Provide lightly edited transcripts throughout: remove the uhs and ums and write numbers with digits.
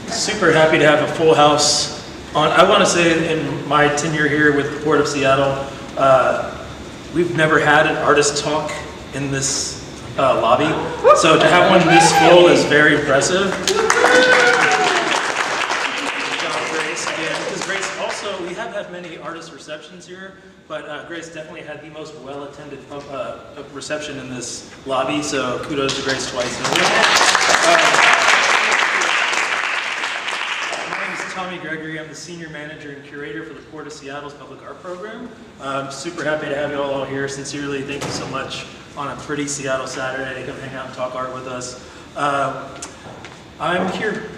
Super happy to have a full house on. I want to say in my tenure here with the Port of Seattle, we've never had an artist talk in this lobby. So to have one this full is very impressive. Grace again, because Grace also, we have had many artist receptions here, but Grace definitely had the most well-attended reception in this lobby, so kudos to Grace twice. My name is Gregory. I'm the Senior Manager and Curator for the Port of Seattle's Public Art Program. I'm super happy to have you all here. Sincerely, thank you so much on a pretty Seattle Saturday to come hang out and talk art with us. I'm here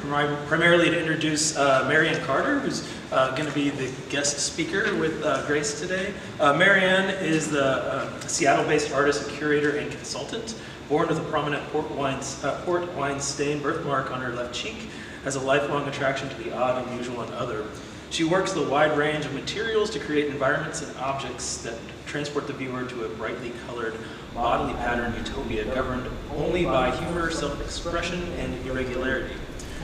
primarily to introduce Marianne Carter, who's going to be the guest speaker with Grace today. Marianne is the Seattle-based artist, curator, and consultant, born with a prominent port wine stain birthmark on her left cheek, has a lifelong attraction to the odd, unusual, and other. She works the wide range of materials to create environments and objects that transport the viewer to a brightly colored, oddly patterned utopia governed only by humor, self-expression, and irregularity.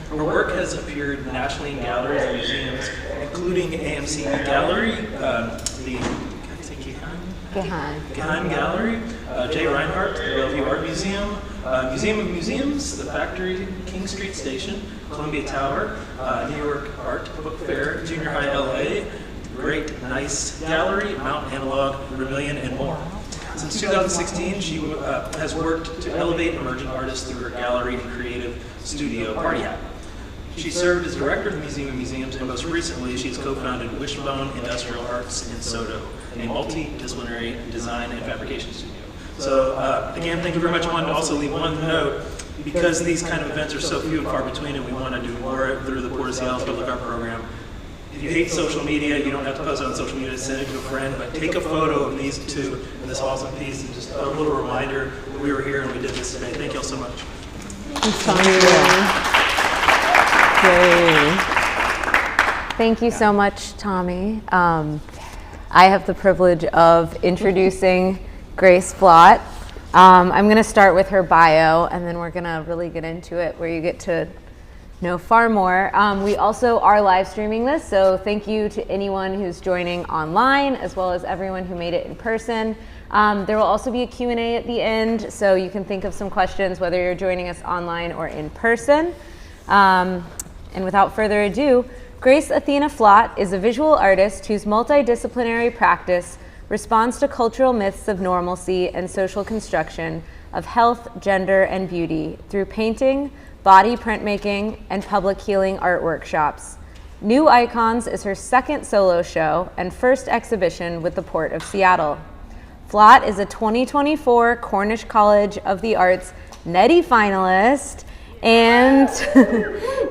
Her work has appeared nationally in galleries and museums, including AMC Gallery, the Geheim Gallery, J. Reinhardt, the Bellevue Art Museum, Museum of Museums, the Factory, King Street Station, Columbia Tower, New York Art Book Fair, Junior High LA, Great Nice Gallery, Mount Analog, Vermilion, and more. Since 2016, she has worked to elevate emerging artists through her gallery and creative studio, Party Hat. She served as director of the Museum of Museums, and most recently, she has co-founded Wishbone Industrial Arts in Soto, a multidisciplinary design and fabrication studio. So again, thank you very much. I wanted to also leave one note, because these kind of events are so few and far between, and we want to do more through the Port of Seattle's Public Art Program. If you hate social media, you don't have to post it on social media, send it to a friend, but take a photo of these two in this awesome piece, and just a little reminder that we were here and we did this today. Thank you all so much. Thank you so much, Tommy. I have the privilege of introducing Grace Flott. I'm going to start with her bio, and then we're going to really get into it, where you get to know far more. We also are live streaming this, so thank you to anyone who's joining online, as well as everyone who made it in person. There will also be a Q&A at the end, so you can think of some questions, whether you're joining us online or in person. And without further ado, Grace Athena Flott is a visual artist whose multidisciplinary practice responds to cultural myths of normalcy and social construction of health, gender, and beauty through painting, body printmaking, and public healing art workshops. New Icons is her second solo show and first exhibition with the Port of Seattle. Flott is a 2024 Cornish College of the Arts Nettie finalist and,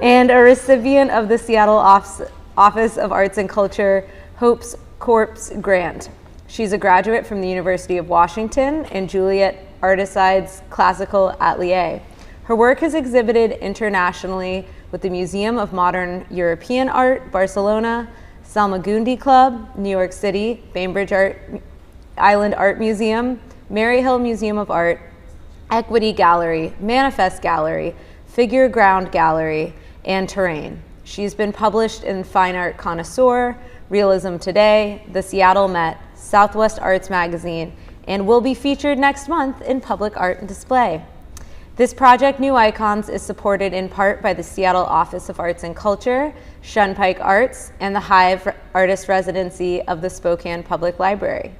and a recipient of the Seattle Office of Arts and Culture Hope's Corps Grant. She's a graduate from the University of Washington and Juilliard Artiside's Classical Atelier. Her work has exhibited internationally with the Museum of Modern European Art, Barcelona, Salmagundi Club, New York City, Bainbridge Island Art Museum, Maryhill Museum of Art, Equity Gallery, Manifest Gallery, Figure Ground Gallery, and Terrain. She's been published in Fine Art Connoisseur, Realism Today, the Seattle Met, Southwest Arts Magazine, and will be featured next month in Public Art and Display. This project, New Icons, is supported in part by the Seattle Office of Arts and Culture, Shunpike Arts, and the Hive Artist Residency of the Spokane Public Library.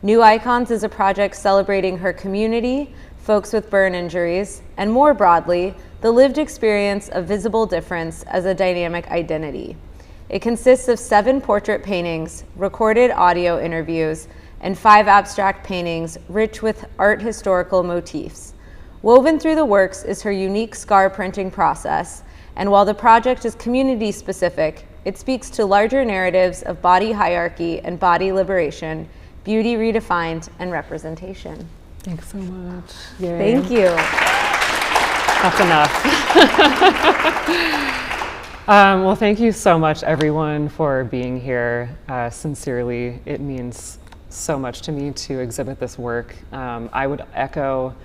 New Icons is a project celebrating her community, folks with burn injuries, and more broadly, the lived experience of visible difference as a dynamic identity. It consists of 7 portrait paintings, recorded audio interviews, and 5 abstract paintings rich with art historical motifs. Woven through the works is her unique scar printing process, and while the project is community specific, it speaks to larger narratives of body hierarchy and body liberation, beauty redefined, and representation. Thanks so much. Yay. Thank you. That's enough. Well, thank you so much, everyone, for being here. Sincerely, it means so much to me to exhibit this work. I would echo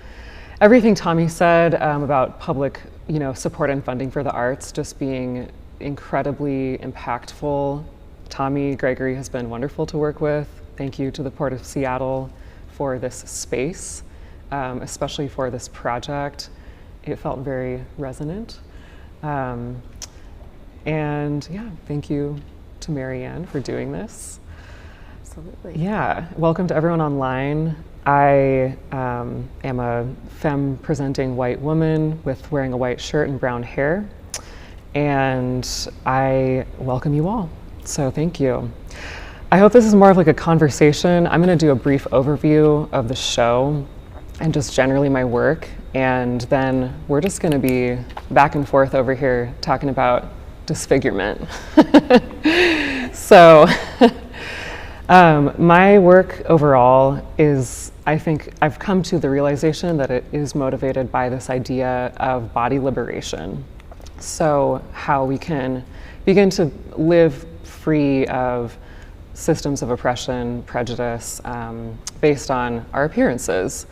everything Tommy said about public, support and funding for the arts just being incredibly impactful. Tommy, Gregory has been wonderful to work with. Thank you to the Port of Seattle for this space, especially for this project. It felt very resonant. And yeah, thank you to Marianne for doing this. Absolutely. Yeah, welcome to everyone online. I am a femme presenting white woman with wearing a white shirt and brown hair. And I welcome you all. So thank you. I hope this is more of like a conversation. I'm going to do a brief overview of the show and just generally my work. And then we're just going to be back and forth over here talking about disfigurement. So my work overall is, I think I've come to the realization that it is motivated by this idea of body liberation. So how we can begin to live free of systems of oppression, prejudice, based on our appearances.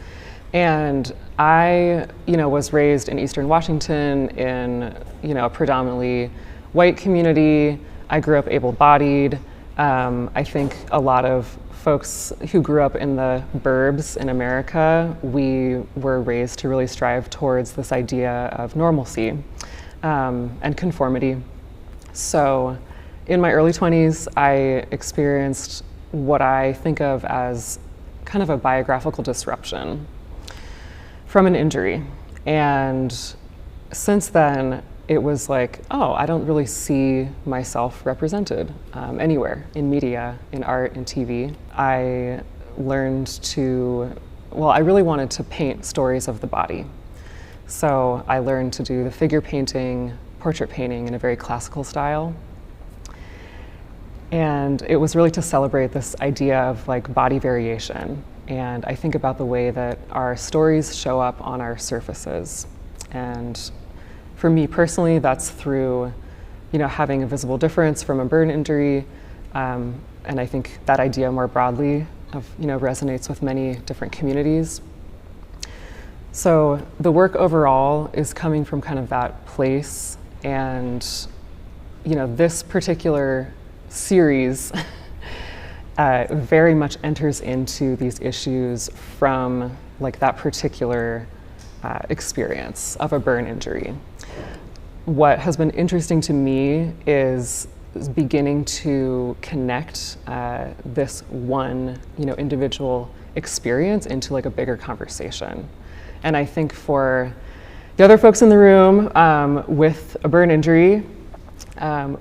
And I, was raised in Eastern Washington in, a predominantly white community. I grew up able-bodied. I think a lot of folks who grew up in the burbs in America, we were raised to really strive towards this idea of normalcy and conformity. So in my early 20s, I experienced what I think of as kind of a biographical disruption from an injury. And since then, it was like, oh, I don't really see myself represented anywhere in media, in art, in TV. I learned I really wanted to paint stories of the body. So I learned to do the figure painting, portrait painting in a very classical style. And it was really to celebrate this idea of like body variation. And I think about the way that our stories show up on our surfaces. And for me personally, that's through, having a visible difference from a burn injury. And I think that idea more broadly resonates with many different communities. So the work overall is coming from kind of that place. And, this particular series very much enters into these issues from like that particular experience of a burn injury. What has been interesting to me is beginning to connect this one, individual experience into like a bigger conversation. And I think for the other folks in the room with a burn injury,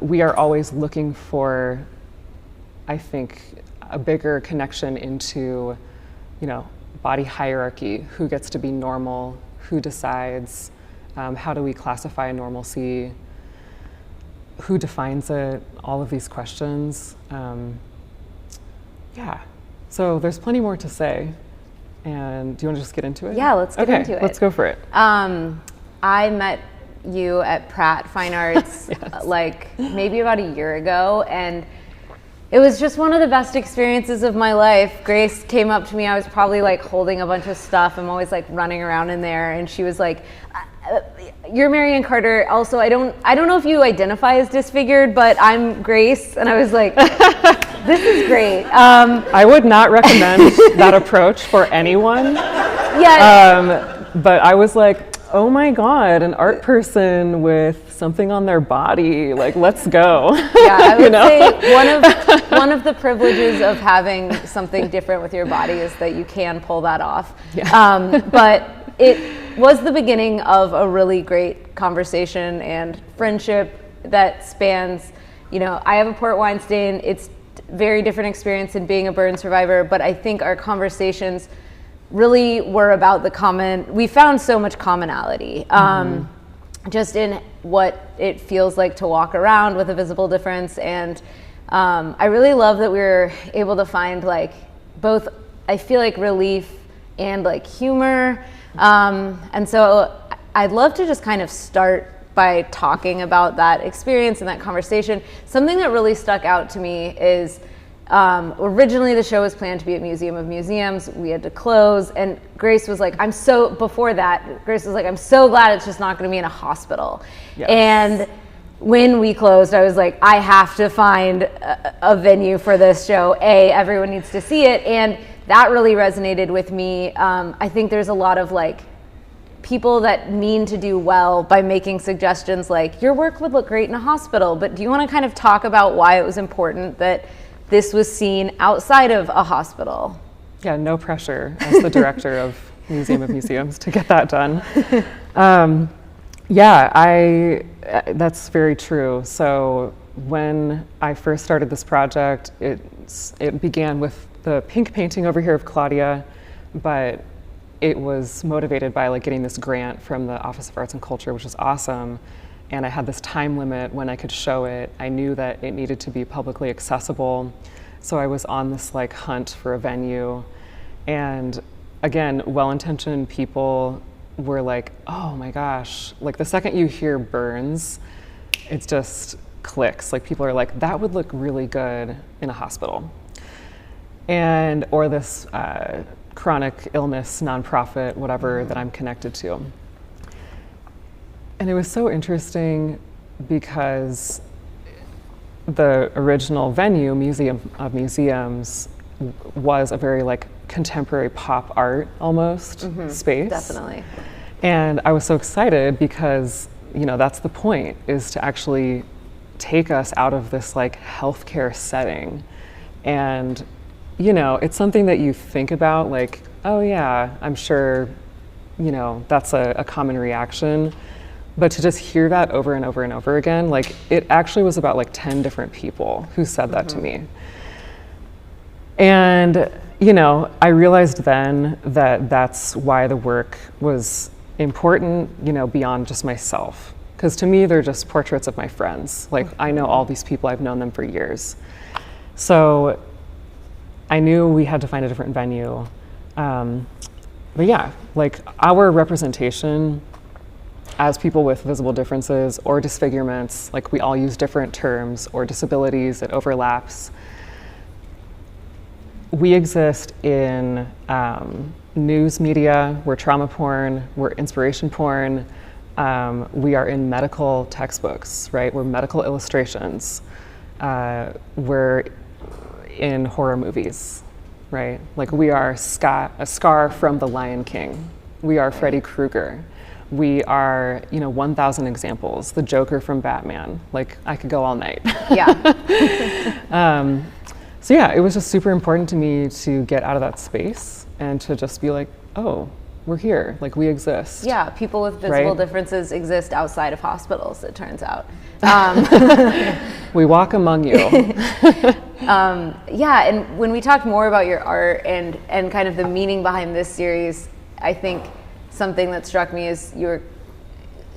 we are always looking for, I think, a bigger connection into, body hierarchy, who gets to be normal, who decides, how do we classify normalcy, who defines it, all of these questions. Yeah, so there's plenty more to say. And do you want to just get into it? Yeah, let's get into it. Let's go for it. I met you at Pratt Fine Arts Yes. like maybe about a year ago, and it was just one of the best experiences of my life. Grace came up to me, I was probably like holding a bunch of stuff. I'm always like running around in there, and she was like, you're Marianne Carter. Also, I don't know if you identify as disfigured, but I'm Grace. And I was like, this is great. I would not recommend that approach for anyone. Yeah. But I was like, oh my God, an art person with something on their body, like, let's go. Yeah, I would say one of the privileges of having something different with your body is that you can pull that off. Yeah. But it was the beginning of a really great conversation and friendship that spans, I have a port wine stain. It's very different experience in being a burn survivor, but I think our conversations really were about we found so much commonality, just in what it feels like to walk around with a visible difference. And I really love that we were able to find like both, I feel like, relief and like humor. And so I'd love to just kind of start by talking about that experience and that conversation. Something that really stuck out to me is Originally, the show was planned to be at Museum of Museums. We had to close, and Grace was like, before that, Grace was like, I'm so glad it's just not going to be in a hospital. Yes. And when we closed, I was like, I have to find a venue for this show. Everyone needs to see it, and that really resonated with me. I think there's a lot of like people that mean to do well by making suggestions like, your work would look great in a hospital, but do you want to kind of talk about why it was important that this was seen outside of a hospital? Yeah, no pressure as the director of Museum of Museums to get that done. That's very true. So when I first started this project, it began with the pink painting over here of Claudia, but it was motivated by like getting this grant from the Office of Arts and Culture, which was awesome. And I had this time limit when I could show it. I knew that it needed to be publicly accessible. So I was on this like hunt for a venue. And again, well-intentioned people were like, oh my gosh, like the second you hear Burns, it just clicks. Like people are like, that would look really good in a hospital. And, or this chronic illness nonprofit, whatever that I'm connected to. And it was so interesting because the original venue, Museum of Museums, was a very like contemporary pop art almost space. Definitely. And I was so excited because, you know, that's the point, is to actually take us out of this like healthcare setting. And, you know, it's something that you think about like, oh yeah, I'm sure, you know, that's a common reaction. But to just hear that over and over and over again, like it actually was about like 10 different people who said that to me. And, you know, I realized then that that's why the work was important, you know, beyond just myself. Because to me, they're just portraits of my friends. Like I know all these people, I've known them for years. So I knew we had to find a different venue. But yeah, like our representation as people with visible differences or disfigurements, like we all use different terms, or disabilities, it overlaps. We exist in news media, we're trauma porn, we're inspiration porn, we are in medical textbooks, right? We're medical illustrations. We're in horror movies, right? Like we are a Scar from The Lion King. We are Freddy Krueger. We are, you know, 1,000 examples. The Joker from Batman. Like I could go all night. Yeah. So yeah, it was just super important to me to get out of that space and to just be like, oh, we're here, like we exist. Yeah, people with visible differences exist outside of hospitals, it turns out. We walk among you. Yeah, and when we talk more about your art and kind of the meaning behind this series, I think something that struck me is you're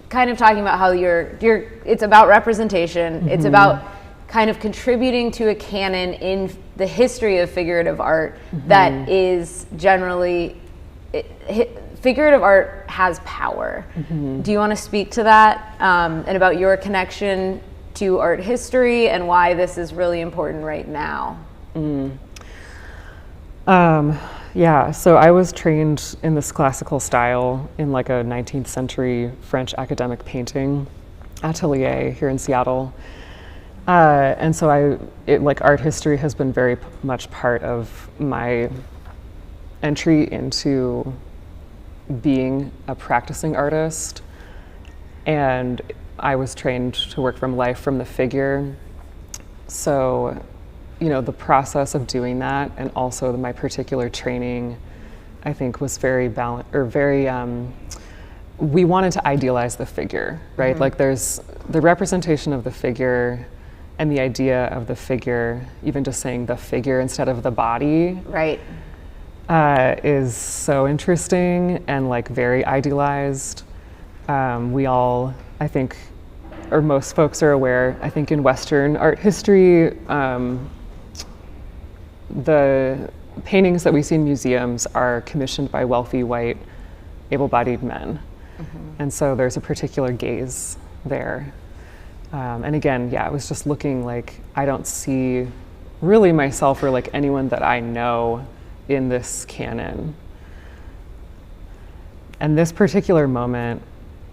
kind of talking about how it's about representation, it's about kind of contributing to a canon in the history of figurative art that is generally, figurative art has power. Do you want to speak to that and about your connection to art history and why this is really important right now? Yeah, so I was trained in this classical style in like a 19th century French academic painting atelier here in Seattle. And so like art history has been very much part of my entry into being a practicing artist. And I was trained to work from life from the figure. So, you know, the process of doing that and also my particular training, I think was very we wanted to idealize the figure, right? Like there's the representation of the figure and the idea of the figure, even just saying the figure instead of the body. Right. Is so interesting and like very idealized. We all, I think, or most folks are aware, I think in Western art history, the paintings that we see in museums are commissioned by wealthy, white, able-bodied men. And so there's a particular gaze there. And again, yeah, it was just looking like I don't see really myself or like anyone that I know in this canon. And this particular moment,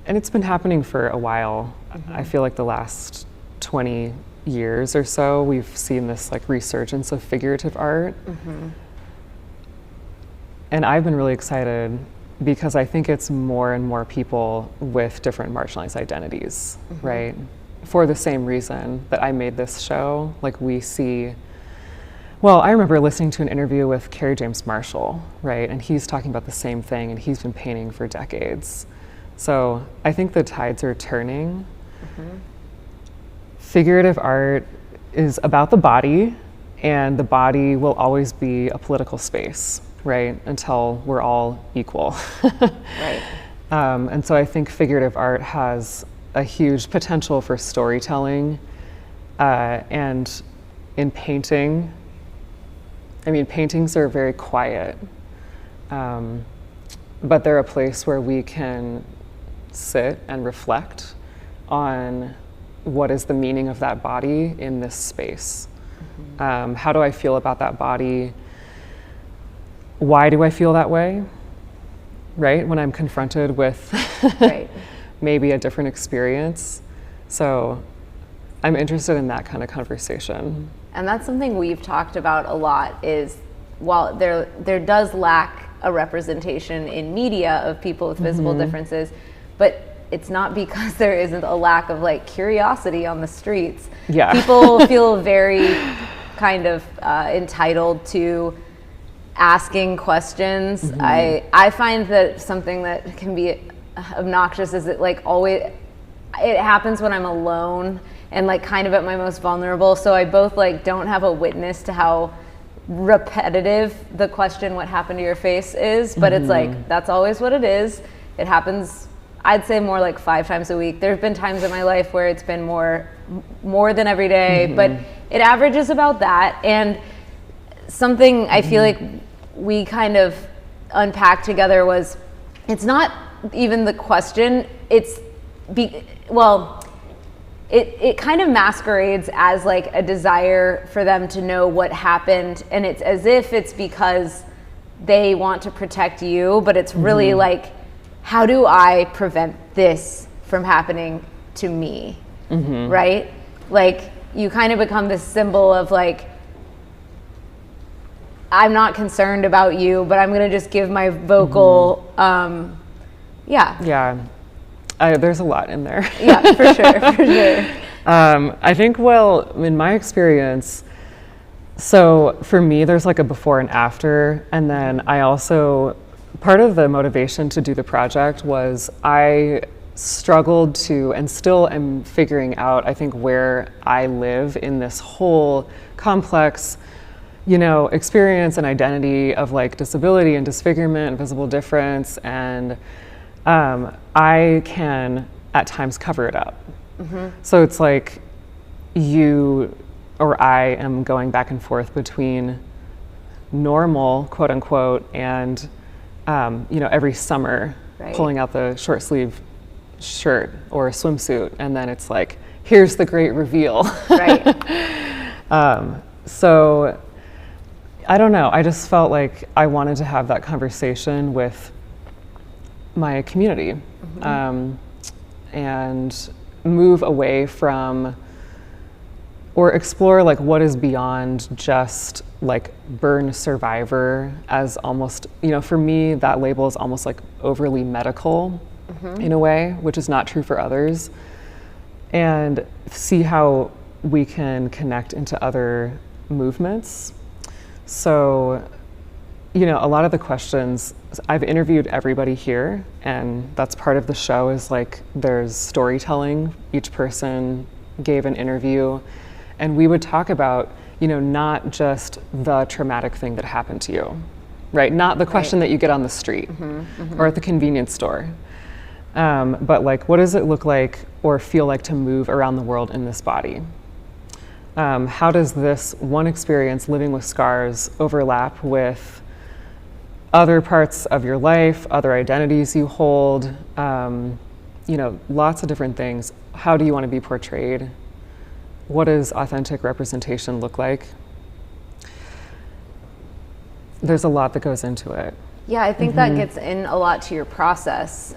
and it's been happening for a while, I feel like the last 20 years or so, we've seen this like resurgence of figurative art. And I've been really excited because I think it's more and more people with different marginalized identities, right? For the same reason that I made this show, like we see, well, I remember listening to an interview with Kerry James Marshall, right? And he's talking about the same thing, and he's been painting for decades. So I think the tides are turning. Figurative art is about the body, and the body will always be a political space, right? Until we're all equal. Right. And so I think figurative art has a huge potential for storytelling, and in painting, I mean, paintings are very quiet, but they're a place where we can sit and reflect on what is the meaning of that body in this space. How do I feel about that body? Why do I feel that way? Right? When I'm confronted with maybe a different experience. So I'm interested in that kind of conversation. And that's something we've talked about a lot is while there does lack a representation in media of people with visible differences, but it's not because there isn't a lack of like curiosity on the streets. Yeah. People feel very kind of entitled to asking questions. I find that something that can be obnoxious is that like always, it happens when I'm alone and like kind of at my most vulnerable. So I both like don't have a witness to how repetitive the question, what happened to your face is, but it's like, that's always what it is. It happens, I'd say more like 5 times a week. There've been times in my life where it's been more than every day, but it averages about that. And something I feel like we kind of unpacked together was, it's not even the question, it kind of masquerades as like a desire for them to know what happened, and it's as if it's because they want to protect you, but it's really like, how do I prevent this from happening to me, right? Like, you kind of become this symbol of like, I'm not concerned about you, but I'm gonna just give my vocal, Yeah, there's a lot in there. Yeah, for sure. I think, well, in my experience, so for me, there's like a before and after, and then I also, part of the motivation to do the project was I struggled to, and still am figuring out, I think, where I live in this whole complex, you know, experience and identity of like disability and disfigurement and visible difference, and I can at times cover it up. So it's like you or I am going back and forth between normal, quote unquote, and you know, every summer pulling out the short sleeve shirt or a swimsuit, and then it's like, here's the great reveal. So I don't know, I just felt like I wanted to have that conversation with my community, and move away from, or explore like what is beyond just like burn survivor as almost, you know, for me that label is almost like overly medical in a way, which is not true for others, and see how we can connect into other movements. So, you know, a lot of the questions, I've interviewed everybody here, and that's part of the show is like there's storytelling. Each person gave an interview, and we would talk about, you know, not just the traumatic thing that happened to you, right? Not the question that you get on the street or at the convenience store, but like, what does it look like or feel like to move around the world in this body? How does this one experience, living with scars, overlap with other parts of your life, other identities you hold, you know, lots of different things. How do you want to be portrayed? What does authentic representation look like? there's a lot that goes into it. Yeah, I think that gets in a lot to your process,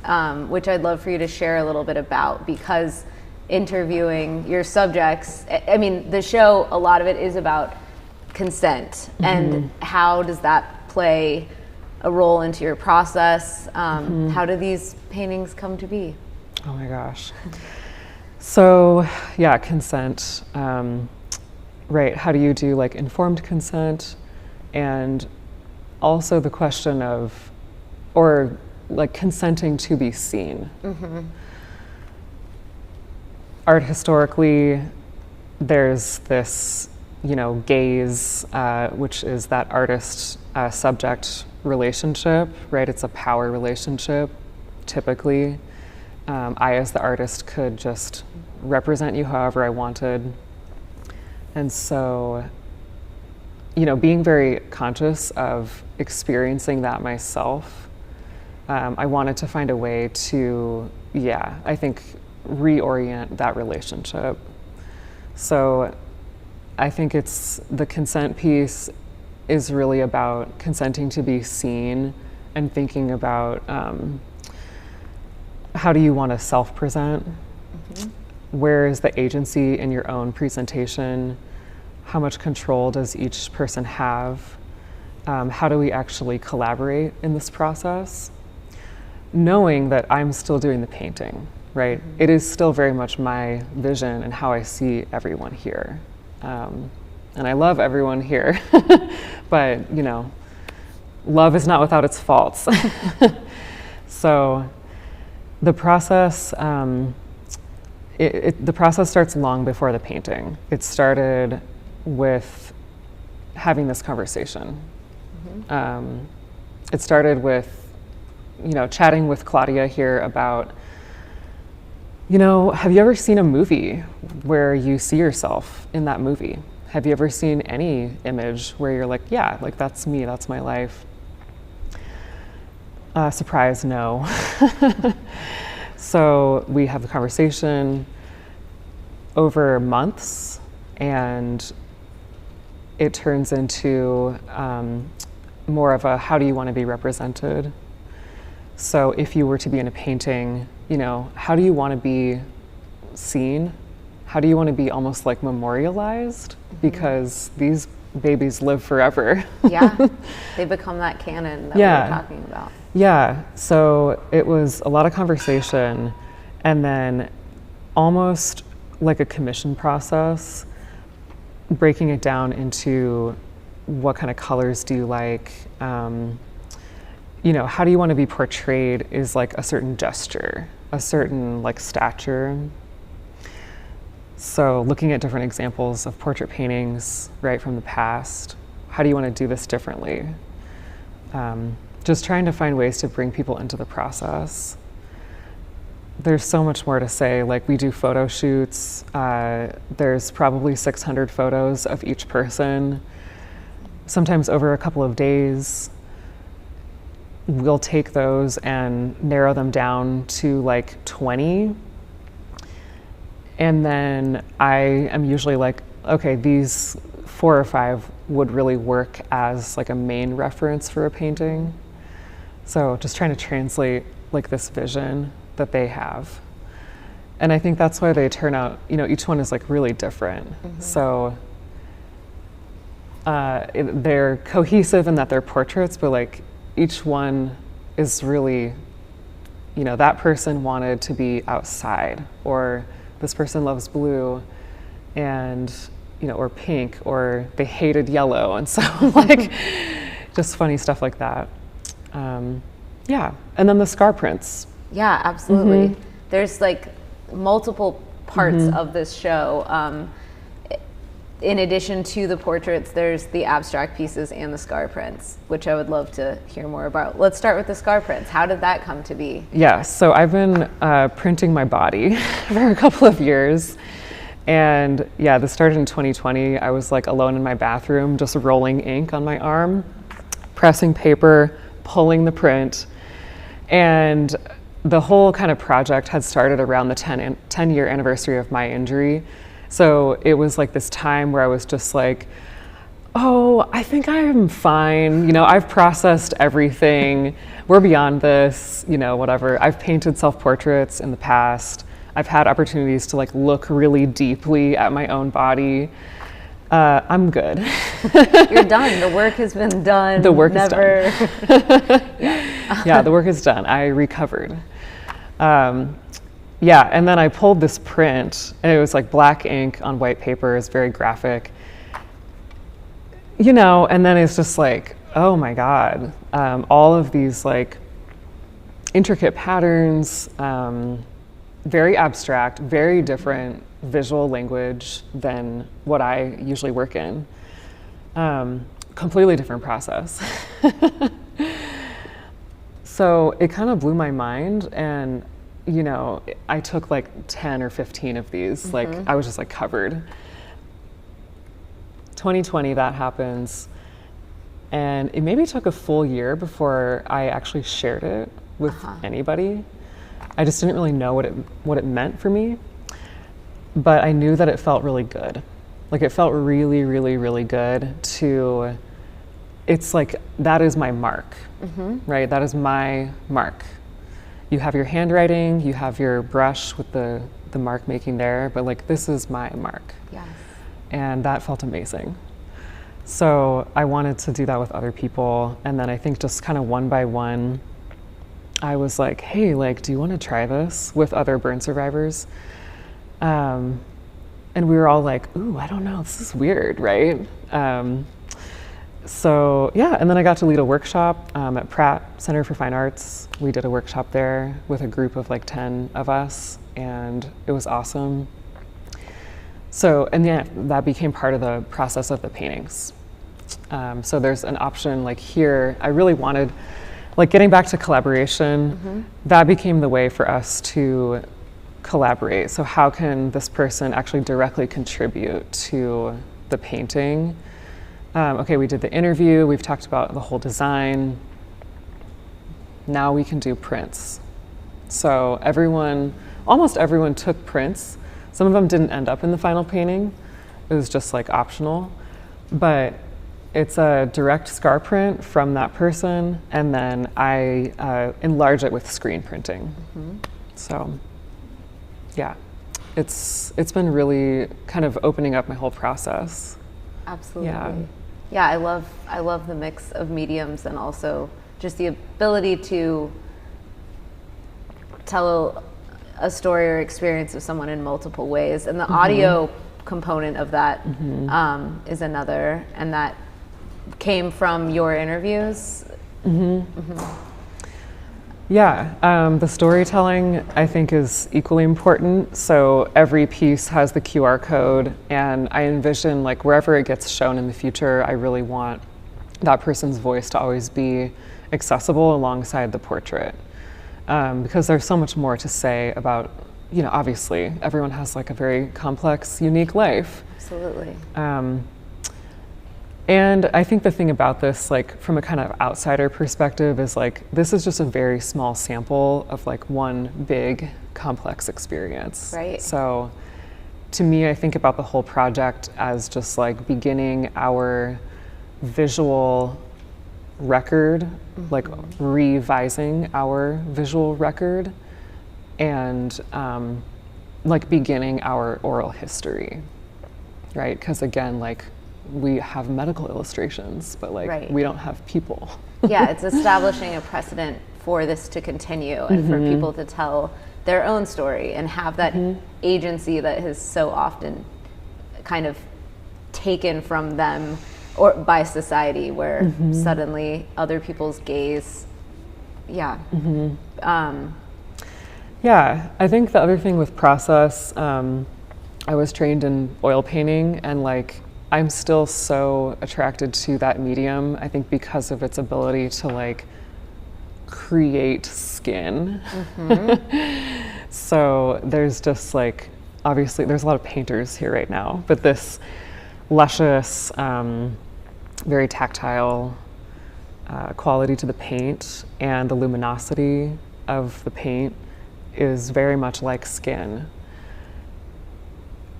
which I'd love for you to share a little bit about, because interviewing your subjects, I mean, the show, a lot of it is about consent, and how does that play a role into your process? How do these paintings come to be? Oh my gosh. So yeah, consent, right, how do you do like informed consent, and also the question of, or like consenting to be seen. Art historically, there's this, you know, gaze, which is that artist subject relationship, right? It's a power relationship, typically. I, as the artist, could just represent you however I wanted. And so, you know, being very conscious of experiencing that myself, I wanted to find a way to, I think, reorient that relationship. So I think it's, the consent piece is really about consenting to be seen and thinking about how do you want to self-present? Where is the agency in your own presentation? How much control does each person have? How do we actually collaborate in this process? Knowing that I'm still doing the painting, right? It is still very much my vision and how I see everyone here. And I love everyone here, but you know, love is not without its faults. So the process, the process starts long before the painting. It started with having this conversation. It started with, you know, chatting with Claudia here about, you know, have you ever seen a movie where you see yourself in that movie? Have you ever seen any image where you're like, yeah, like that's me, that's my life? Surprise, no. So we have the conversation over months, and it turns into more of a, how do you want to be represented? So if you were to be in a painting, you know, how do you want to be seen? How do you want to be almost like memorialized? Because these babies live forever. Yeah, they become that canon that we were talking about. Yeah, so it was a lot of conversation, and then almost like a commission process, breaking it down into what kind of colors do you like, you know, how do you want to be portrayed is like a certain gesture, a certain like stature. So looking at different examples of portrait paintings, right, from the past, how do you want to do this differently? Just trying to find ways to bring people into the process. There's so much more to say. Like, we do photo shoots. There's probably 600 photos of each person, sometimes over a couple of days. We'll take those and narrow them down to like 20. And then I am usually like, okay, these 4 or 5 would really work as like a main reference for a painting. So just trying to translate like this vision that they have. And I think that's why they turn out, you know, each one is like really different. So they're cohesive in that they're portraits, but like each one is really, you know, that person wanted to be outside, or this person loves blue, and, you know, or pink, or they hated yellow. And so like just funny stuff like that. Yeah, and then the scar prints. Yeah, absolutely. There's like multiple parts of this show. In addition to the portraits, there's the abstract pieces and the scar prints, which I would love to hear more about. Let's start with the scar prints. How did that come to be? Yeah, so I've been printing my body for a couple of years. And yeah, this started in 2020. I was like alone in my bathroom, just rolling ink on my arm, pressing paper, pulling the print. And the whole kind of project had started around the 10-year anniversary of my injury. So it was like this time where I was just like, Oh, I think I'm fine. You know, I've processed everything. We're beyond this, you know, whatever. I've painted self-portraits in the past. I've had opportunities to like look really deeply at my own body. I'm good. You're done. The work has been done. The work is done. Yeah. The work is done. I recovered. Yeah, and then I pulled this print, and it was like black ink on white paper. It's very graphic. You know, and then it's just like, oh my God, all of these like intricate patterns, very abstract, very different visual language than what I usually work in. Completely different process. So it kind of blew my mind, and you know, I took like 10 or 15 of these, like I was just like covered. 2020, that happens, and it maybe took a full year before I actually shared it with anybody. I just didn't really know what it meant for me, but I knew that it felt really good. Like it felt really, really, really good to, it's like, that is my mark, right? That is my mark. You have your handwriting, you have your brush with the mark making there, but like, this is my mark. Yes. And that felt amazing. So I wanted to do that with other people. And then I think just kind of one by one, I was like, hey, like, do you want to try this with other burn survivors? And we were all like, ooh, I don't know, this is weird, right? So yeah, and then I got to lead a workshop at Pratt Center for Fine Arts. We did a workshop there with a group of like 10 of us, and it was awesome. So, and yeah, that became part of the process of the paintings. So there's an option like here, I really wanted, like getting back to collaboration, that became the way for us to collaborate. So how can this person actually directly contribute to the painting? Okay, we did the interview, we've talked about the whole design. Now we can do prints. So almost everyone took prints. Some of them didn't end up in the final painting. It was just like optional, but it's a direct scar print from that person, and then I enlarge it with screen printing. So yeah, it's been really kind of opening up my whole process. Absolutely. Yeah, I love the mix of mediums, and also just the ability to tell a story or experience of someone in multiple ways, and the audio component of that is another, and that came from your interviews. Yeah, the storytelling I think is equally important. So every piece has the QR code, and I envision like wherever it gets shown in the future, I really want that person's voice to always be accessible alongside the portrait. Because there's so much more to say about, you know, obviously everyone has like a very complex, unique life. Absolutely. And I think the thing about this, like from a kind of outsider perspective, is like, this is just a very small sample of like one big complex experience. Right. So to me, I think about the whole project as just like beginning our visual record, like revising our visual record, and like beginning our oral history, right? Because again, like we have medical illustrations, but like we don't have people. Yeah, it's establishing a precedent for this to continue, and for people to tell their own story and have that agency that has so often kind of taken from them or by society, where suddenly other people's gaze, yeah, I think the other thing with process, I was trained in oil painting, and like I'm still so attracted to that medium, I think because of its ability to like create skin. So there's just like, obviously there's a lot of painters here right now, but this luscious, very tactile quality to the paint, and the luminosity of the paint is very much like skin.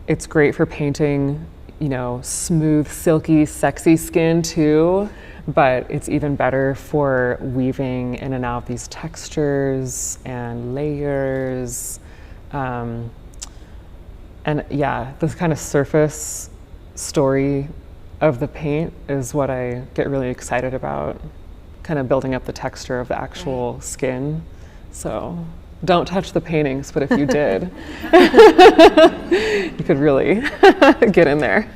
It's great for painting, smooth, silky, sexy skin too, but it's even better for weaving in and out these textures and layers. And yeah, this kind of surface story of the paint is what I get really excited about, kind of building up the texture of the actual skin. So don't touch the paintings, but if you did, you could really get in there.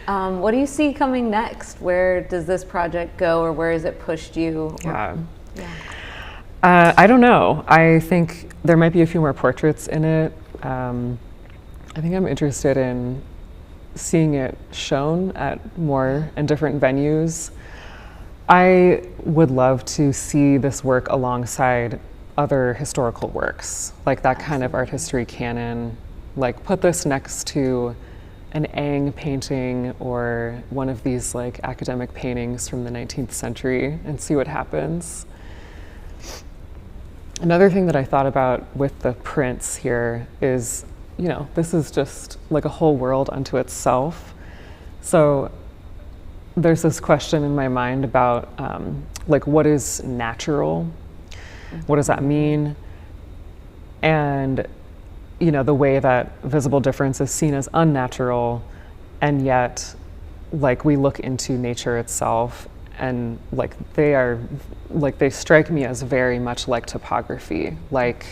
What do you see coming next? Where does this project go, or where has it pushed you? I don't know. I think there might be a few more portraits in it. I think I'm interested in seeing it shown at more and different venues. I would love to see this work alongside other historical works, like that kind of art history canon. Like put this next to an Ang painting or one of these like academic paintings from the 19th century and see what happens. Another thing that I thought about with the prints here is, this is just like a whole world unto itself. So there's this question in my mind about like what is natural? What does that mean? And the way that visible difference is seen as unnatural, and yet like we look into nature itself and like they strike me as very much like topography, like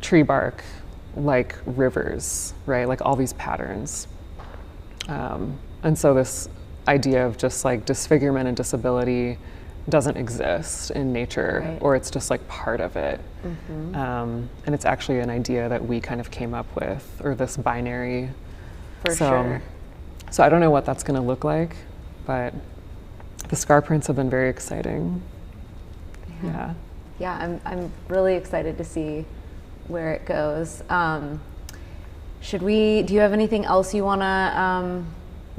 tree bark, like rivers, right? Like all these patterns. And so this idea of just like disfigurement and disability doesn't exist in nature, or it's just like part of it. And it's actually an idea that we kind of came up with, or this binary. For sure. So I don't know what that's going to look like, but the scar prints have been very exciting. Yeah, I'm really excited to see where it goes. Do you have anything else you want to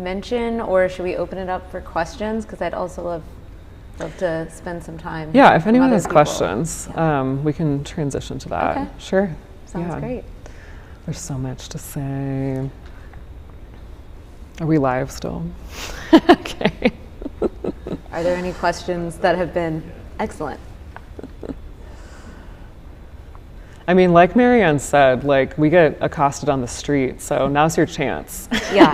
mention, or should we open it up for questions? Because I'd also love to spend some time. Yeah, if anyone has questions, we can transition to that. Okay. Sure. Sounds great. There's so much to say. Are we live still? Okay. Are there any questions that have been excellent? I mean, like Marianne said, like we get accosted on the street, so now's your chance. Yeah,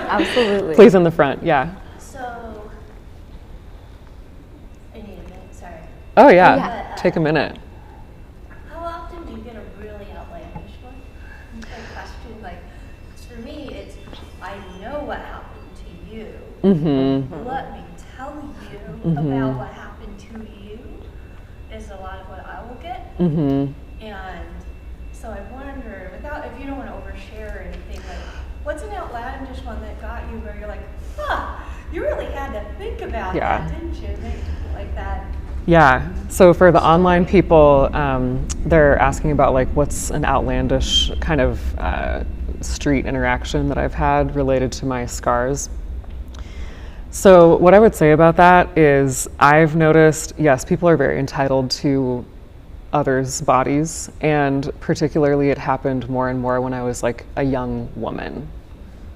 absolutely. Please in the front, yeah. So, I need a minute, sorry. Oh yeah, take a minute. How often do you get a really outlandish one? Like question, like, 'cause for me, it's, I know what happened to you. Let me tell you about what happened to you is a lot of what I will get. And so I wonder, if you don't want to overshare or anything, like, what's an outlandish one that got you where you're like, you really had to think about that, didn't you? Like that. Yeah, so for the online people, they're asking about like what's an outlandish kind of street interaction that I've had related to my scars. So what I would say about that is I've noticed, yes, people are very entitled to others' bodies, and particularly it happened more and more when I was like a young woman.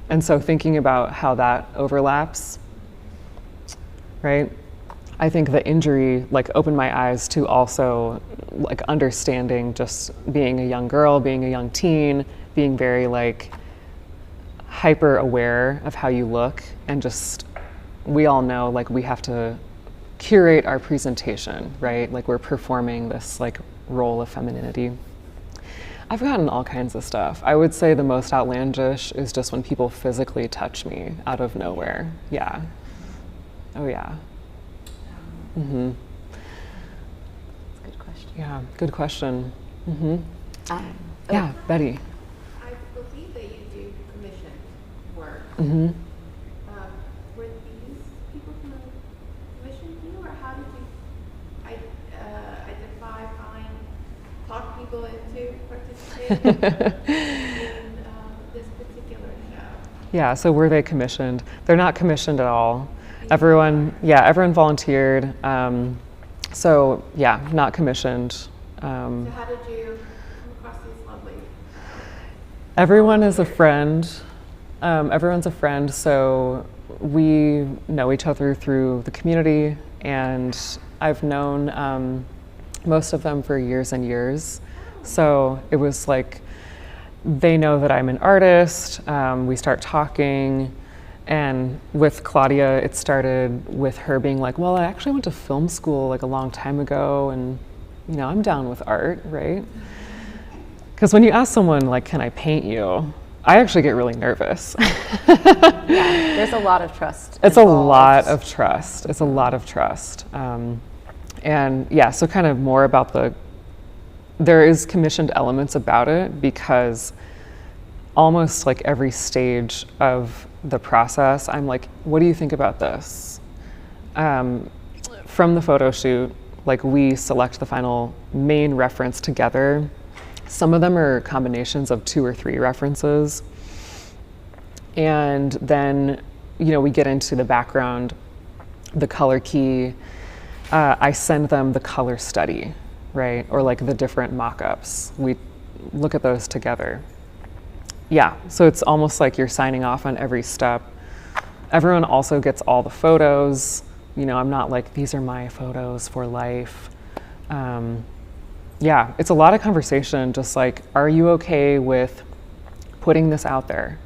And so thinking about how that overlaps, right? I think the injury like opened my eyes to also like understanding just being a young girl, being a young teen, being very like hyper aware of how you look, and just, we all know like we have to curate our presentation, right? Like we're performing this like role of femininity. I've gotten all kinds of stuff. I would say the most outlandish is just when people physically touch me out of nowhere. Yeah. Oh yeah. That's a good question. Yeah, good question. Yeah, Betty. I believe that you do commissioned work. Were these people who commissioned you, or how did you identify, find, talk people into participating in this particular show? Yeah, so were they commissioned? They're not commissioned at all. Everyone volunteered. So yeah, not commissioned. So how did you come across these lovely Everyone is a friend. Everyone's a friend, so we know each other through the community, and I've known most of them for years and years. So it was like, they know that I'm an artist, we start talking, and with Claudia, it started with her being like, well, I actually went to film school like a long time ago, and you know, I'm down with art, right? Because when you ask someone like, can I paint you? I actually get really nervous. Yeah, there's a lot of trust. It's a involved. lot of trust. It's a lot of trust. And yeah, so kind of more about there is commissioned elements about it, because almost like every stage of the process, I'm like, what do you think about this? From the photo shoot, like we select the final main reference together. Some of them are combinations of 2 or 3 references. And then, you know, we get into the background, the color key. I send them the color study, right? Or like the different mock-ups. We look at those together. Yeah, so it's almost like you're signing off on every step. Everyone also gets all the photos. You know, I'm not like, these are my photos for life. Yeah, it's a lot of conversation, just like, are you okay with putting this out there?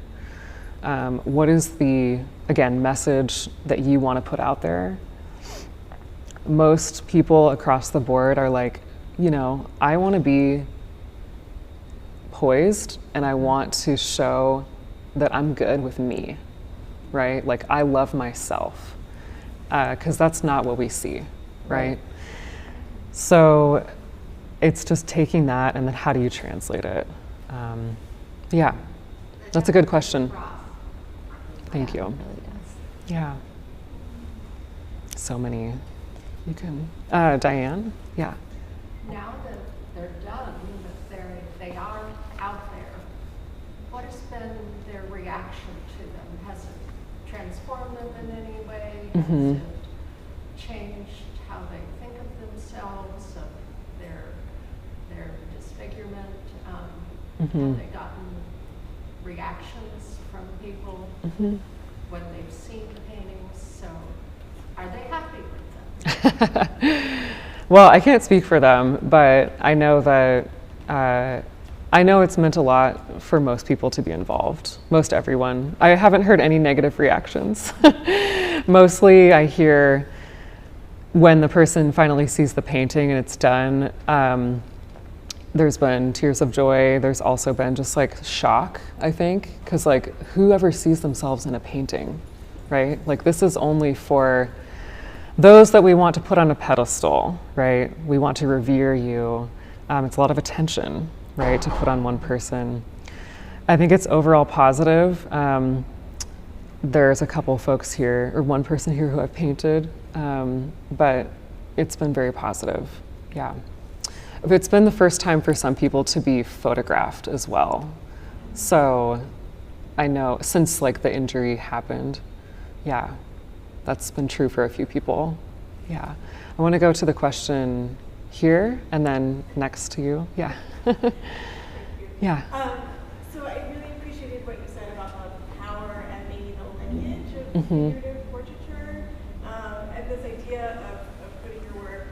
What is the, again, message that you want to put out there? Most people across the board are like, you know, I want to be poised and I want to show that I'm good with me, right? Like, I love myself, because that's not what we see, right? So it's just taking that, and then how do you translate it? Yeah, that's a good question. Thank you. Yeah. So many. You can, Diane? Yeah. Now that they're done, that they are out there, what has been their reaction to them? Has it transformed them in any way? Mm-hmm. Has it changed how they think of themselves, of their disfigurement? Mm-hmm. Have they gotten reactions from people Mm-hmm. when they've seen the paintings? So are they happy with them? Well, I can't speak for them, but I know that I know it's meant a lot for most people to be involved, most everyone. I haven't heard any negative reactions. Mostly I hear when the person finally sees the painting and it's done, there's been tears of joy. There's also been just like shock, I think, because like whoever sees themselves in a painting, right? Like this is only for those that we want to put on a pedestal, right? We want to revere you. It's a lot of attention, right, to put on one person. I think it's overall positive. There's a couple folks here, or one person here who I've painted, but it's been very positive, yeah. It's been the first time for some people to be photographed as well. So I know since like the injury happened, yeah, that's been true for a few people, yeah. I want to go to the question here and then next to you, yeah. Yeah. So I really appreciated what you said about the power and maybe the lineage of Mm-hmm. figurative portraiture, and this idea of putting your work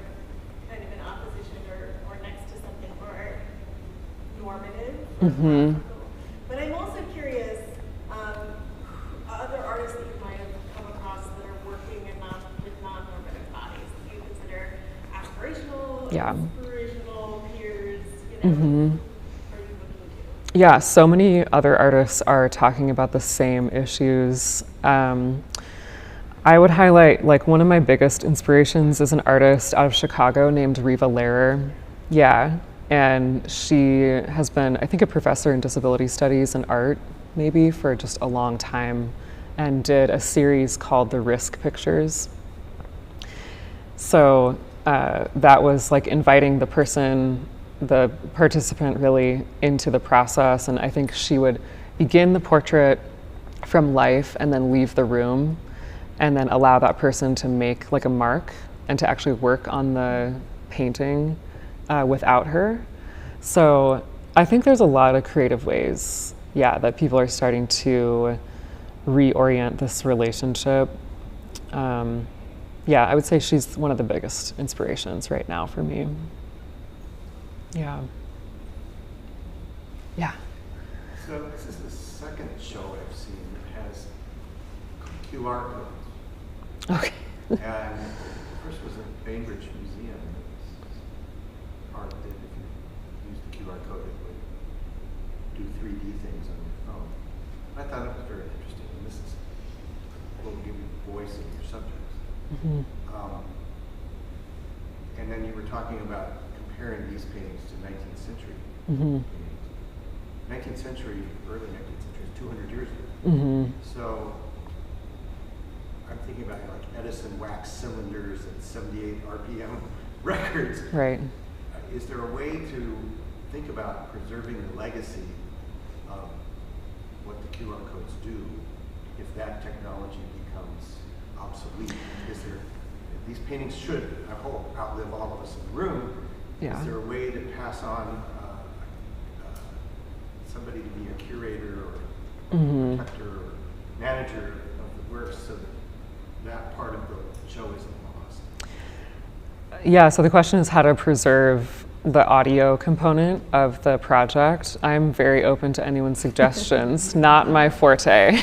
kind of in opposition or next to something more normative. Or Mm-hmm. classical. But I'm also curious, other artists that you might have come across that are working with non-normative bodies. Do you consider aspirational, Yeah. inspirational peers? You know, Mm-hmm. are you looking to? Yeah, so many other artists are talking about the same issues. I would highlight, like, one of my biggest inspirations is an artist out of Chicago named Riva Lehrer. Yeah, and she has been, I think, a professor in disability studies and art, maybe, for just a long time, and did a series called The Risk Pictures. So that was like inviting the participant really into the process, and I think she would begin the portrait from life and then leave the room and then allow that person to make like a mark and to actually work on the painting without her. So I think there's a lot of creative ways that people are starting to reorient this relationship. I would say she's one of the biggest inspirations right now for me. Yeah. So this is the second show I've seen that has QR codes. Okay. And the first was at Bainbridge Museum. Art that if you use the QR code, it would do 3D things on your phone. I thought it was very interesting, and this is what will give you the voice of your subjects. Mm-hmm. And then you were talking about comparing these paintings to 19th century Mm-hmm. paintings. 19th century, early 19th century is 200 years ago. Mm-hmm. So I'm thinking about like Edison wax cylinders at 78 RPM records. Right. Is there a way to think about preserving the legacy of what the QR codes do if that technology becomes obsolete? Is there, these paintings should, I hope, outlive all of us in the room. Yeah. Is there a way to pass on somebody to be a curator or Mm-hmm. protector or manager of the works so that that part of the show isn't lost? Yeah, so the question is how to preserve the audio component of the project. I'm very open to anyone's suggestions, not my forte.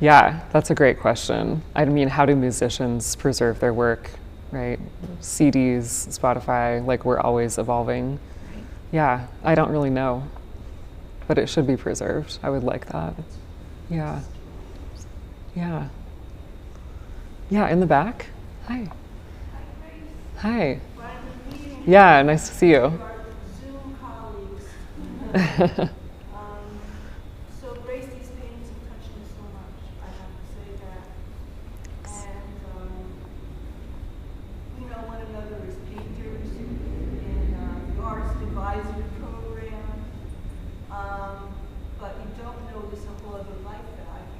Yeah, that's a great question. I mean, how do musicians preserve their work, right? CDs, Spotify, like we're always evolving. Yeah, I don't really know, but it should be preserved. I would like that. Yeah. Yeah. Yeah, in the back. Hi. Hi. Yeah, nice to see you. Zoom colleagues. So Grace, these paintings have touched me so much. I have to say that. And we know one another as painters in the Arts Advisory Program. But you don't know this whole other life that I've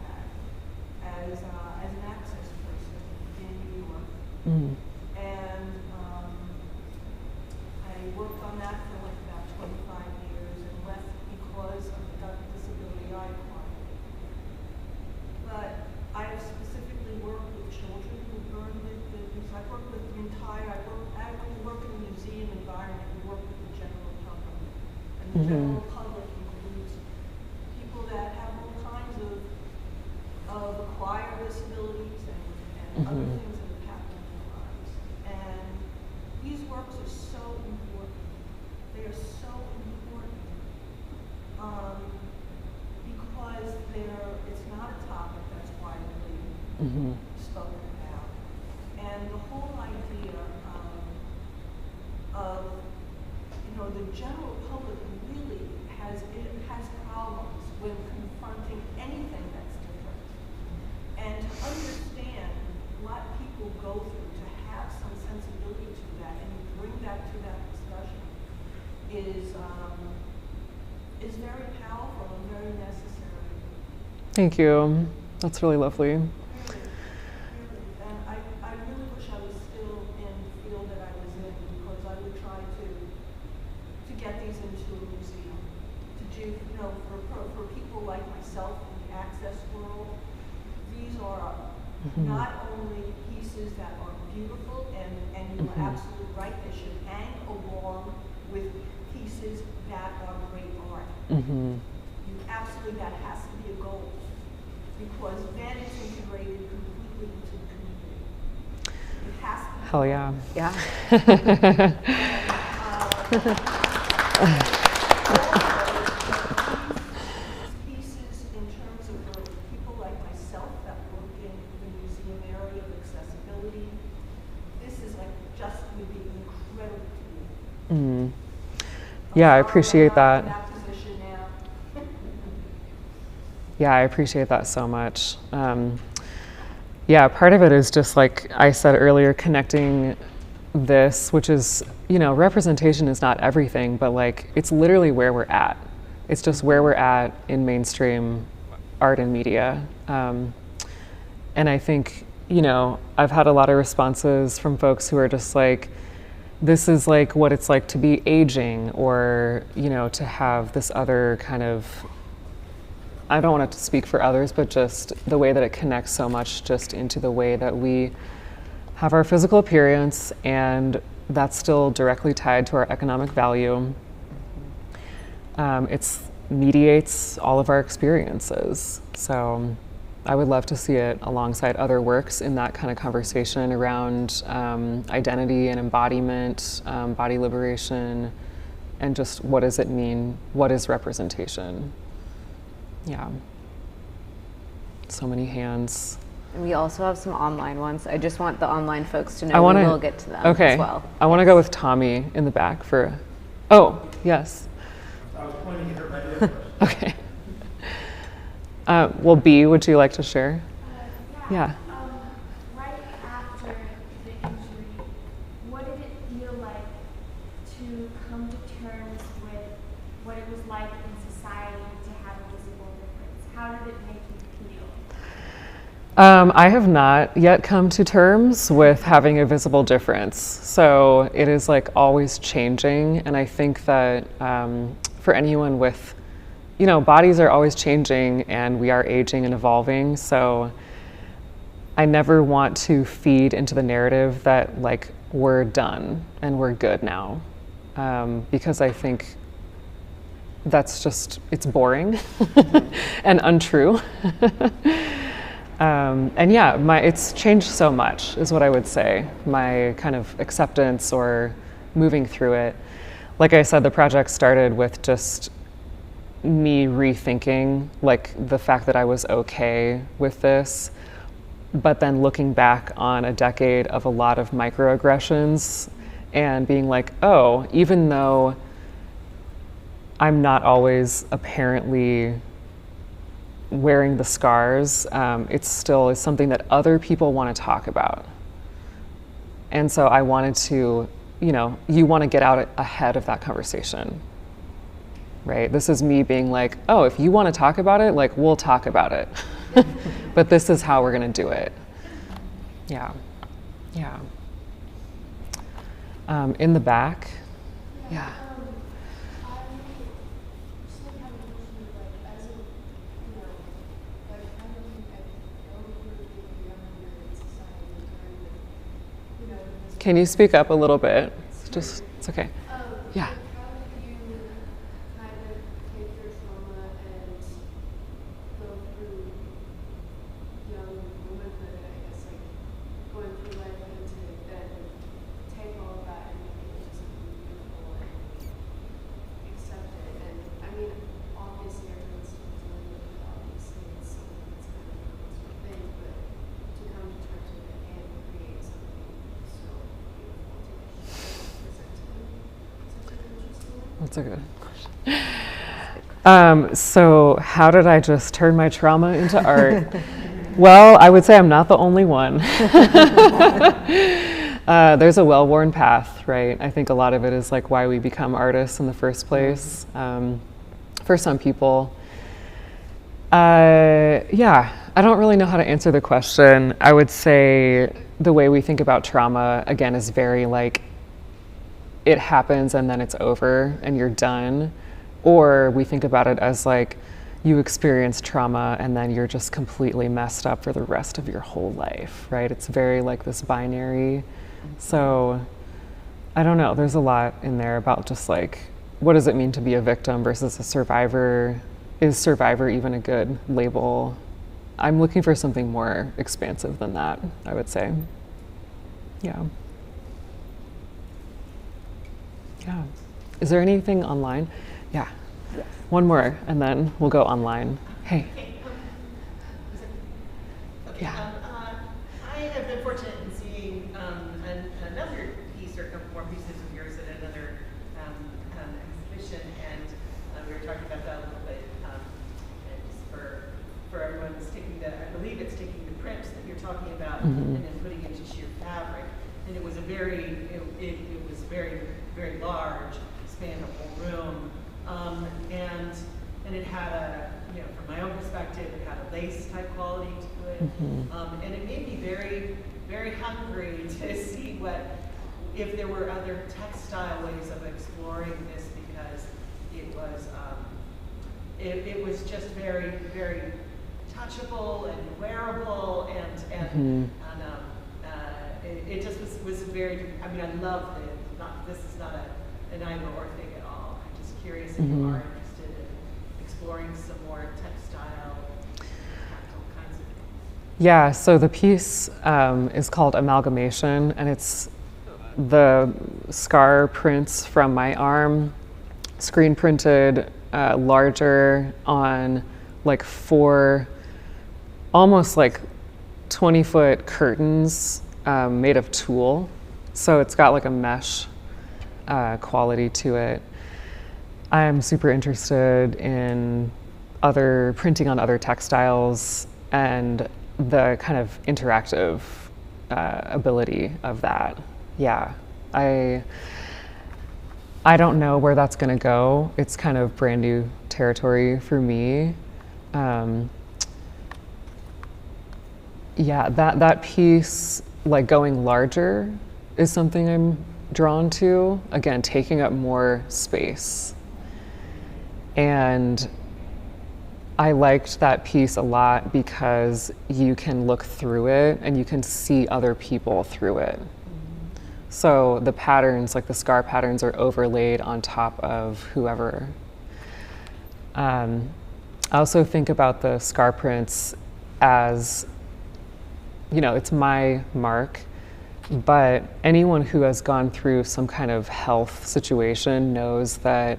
had as an access person in New York. Mm. And I worked on that for like about 25 years and left because of the disability I acquired. But I have specifically worked with children who learn with because I work with the entire, I work in a museum environment, we work with the general public. And the general public includes people that have all kinds of acquired disabilities and other things that have happened in their lives. And these works are so important. They are so important because it's not a topic that's widely spoken about. And the whole idea of the general public really has problems when confronting anything that's different. And to understand what people go through, to have some sensibility to that and bring that to that discussion is very powerful and very necessary. Thank you. That's really lovely. Really, really. And I really wish I was still in the field that I was in because I would try to get these into a museum. To do, for people like myself in the access world, these are not only pieces that are beautiful and you are absolutely right, they should hang along with pieces that are great art. Absolutely, that has to be a goal because then it's integrated completely into the community. It has to be. Hell yeah. Yeah. Pieces in terms of people like myself that work in the museum area of accessibility, this is like just would be incredible to me. Yeah, I appreciate that. In that position now. Yeah, I appreciate that so much. Yeah, part of it is just like I said earlier, connecting this, which is, representation is not everything, but like it's literally where we're at. It's just where we're at in mainstream art and media. And I think, I've had a lot of responses from folks who are just like, this is like what it's like to be aging, or, you know, to have this other kind of, I don't want to speak for others, but just the way that it connects so much just into the way that we have our physical appearance, and that's still directly tied to our economic value. It mediates all of our experiences. So I would love to see it alongside other works in that kind of conversation around identity and embodiment, body liberation, and just what does it mean? What is representation? Yeah. So many hands. And we also have some online ones. I just want the online folks to know we will get to them as well. I want to go with Tommy in the back for, oh, yes. I was pointing at her by the other Okay. Well, B, would you like to share? Yeah. Right after the injury, what did it feel like to come to terms with what it was like in society to have a visible difference? How did it make you feel? I have not yet come to terms with having a visible difference. So it is like always changing. And I think that for anyone with, you know, bodies are always changing and we are aging and evolving. So I never want to feed into the narrative that like we're done and we're good now. Because I think that's just, it's boring and untrue. And yeah, it's changed so much is what I would say. My kind of acceptance or moving through it. Like I said, the project started with just me rethinking like the fact that I was okay with this, but then looking back on a decade of a lot of microaggressions and being like, oh, even though I'm not always apparently wearing the scars, it still is something that other people want to talk about. And so I wanted to, you know, you want to get out ahead of that conversation, right? This is me being like, oh, if you want to talk about it, like, we'll talk about it. But this is how we're going to do it. Yeah. Yeah. In the back. Yeah. Can you speak up a little bit? It's okay. Yeah. How did you kind of take your trauma and go through young womanhood, I guess, like going through life and to then take all of that and make it into something beautiful and accept it? And I mean, obviously everyone's still dealing with it. Obviously it's something that's kind of a personal thing, but to come to terms with it and create something so beautiful to present to them. Such an interesting one. That's a good question. So how did I just turn my trauma into art? Well, I would say I'm not the only one. There's a well-worn path, right? I think a lot of it is like why we become artists in the first place. For some people, yeah, I don't really know how to answer the question. I would say the way we think about trauma, again, is very like, it happens and then it's over and you're done. Or we think about it as like, you experience trauma and then you're just completely messed up for the rest of your whole life, right? It's very like this binary. So I don't know, there's a lot in there about just like, what does it mean to be a victim versus a survivor? Is survivor even a good label? I'm looking for something more expansive than that, I would say. Yeah. Yeah. Is there anything online? Yeah. Yes. One more, and then we'll go online. Hey. Okay. Yeah. I have been fortunate in seeing another piece or more pieces of yours at another exhibition, and we were talking about that a little bit. And just for everyone who's taking I believe it's taking the prints that you're talking about and then putting it into sheer fabric. And it was it was very, very large, spanned a whole room. And it had from my own perspective, it had a lace type quality to it. And it made me very, very hungry to see if there were other textile ways of exploring this, because it was just very, very touchable and wearable, and it just was very. I mean, I love this is not an either or thing at all. I'm just curious if you are interested in exploring some more textile, tactile kinds of things. Yeah, so the piece is called Amalgamation, and it's the scar prints from my arm, screen printed larger on like 4 almost like 20-foot curtains made of tulle. So it's got like a mesh quality to it. I'm super interested in printing on other textiles and the kind of interactive ability of that. Yeah, I don't know where that's going to go. It's kind of brand new territory for me. Yeah, that piece, like going larger, is something I'm drawn to. Again, taking up more space. And I liked that piece a lot because you can look through it and you can see other people through it. So the patterns, like the scar patterns, are overlaid on top of whoever. I also think about the scar prints as, it's my mark, but anyone who has gone through some kind of health situation knows that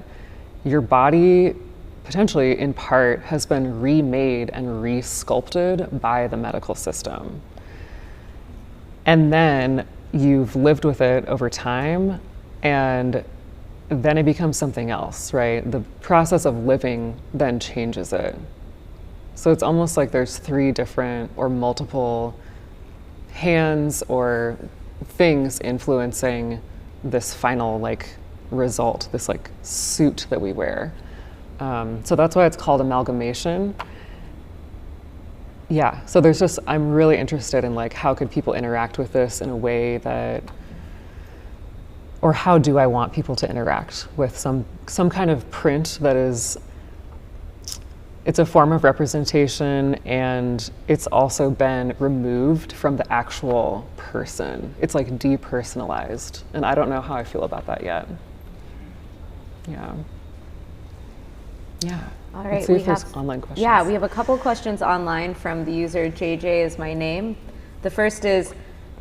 your body, potentially in part, has been remade and re-sculpted by the medical system. And then you've lived with it over time, and then it becomes something else, right? The process of living then changes it. So it's almost like there's 3 different or multiple hands or things influencing this final result, this suit that we wear. So that's why it's called amalgamation. Yeah, so I'm really interested in how could people interact with this in a way that, or how do I want people to interact with some kind of print that is, it's a form of representation, and it's also been removed from the actual person. It's depersonalized, and I don't know how I feel about that yet. Yeah. All right, Let's see if there's online questions. Yeah, we have a couple questions online from the user JJ is my name. The first is,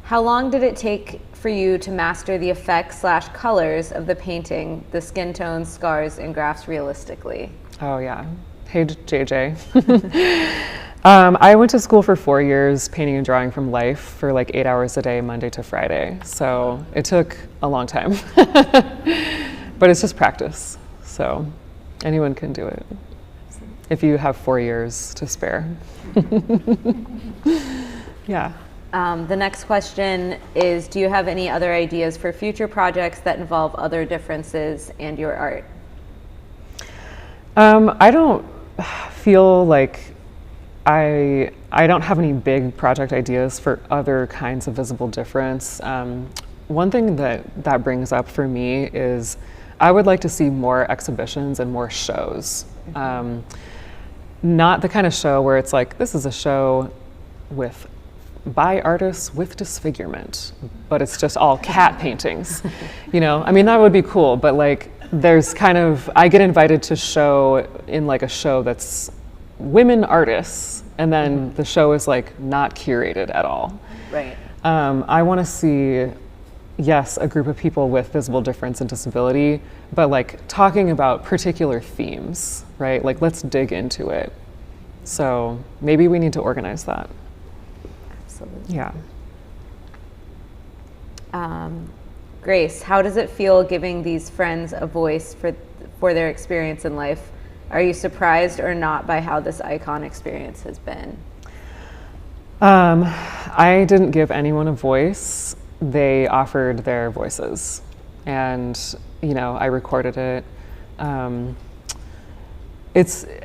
how long did it take for you to master the effects/colors of the painting, the skin tones, scars, and grafts realistically? Oh yeah. Hey JJ. I went to school for 4 years, painting and drawing from life, for 8 hours a day, Monday to Friday. So it took a long time, but it's just practice. So anyone can do it if you have 4 years to spare. Yeah. The next question is, do you have any other ideas for future projects that involve other differences and your art? I don't feel like I don't have any big project ideas for other kinds of visible difference. One thing that brings up for me is I would like to see more exhibitions and more shows. Not the kind of show where it's this is a show by artists with disfigurement, but it's just all cat paintings. I mean, that would be cool, but there's I get invited to show in a show that's women artists, and then the show is not curated at all. Right. I want to see, yes, a group of people with visible difference and disability, but talking about particular themes, right? Let's dig into it. So maybe we need to organize that. Absolutely. Yeah. Grace, how does it feel giving these friends a voice for their experience in life? Are you surprised or not by how this icon experience has been? I didn't give anyone a voice. They offered their voices, and I recorded it.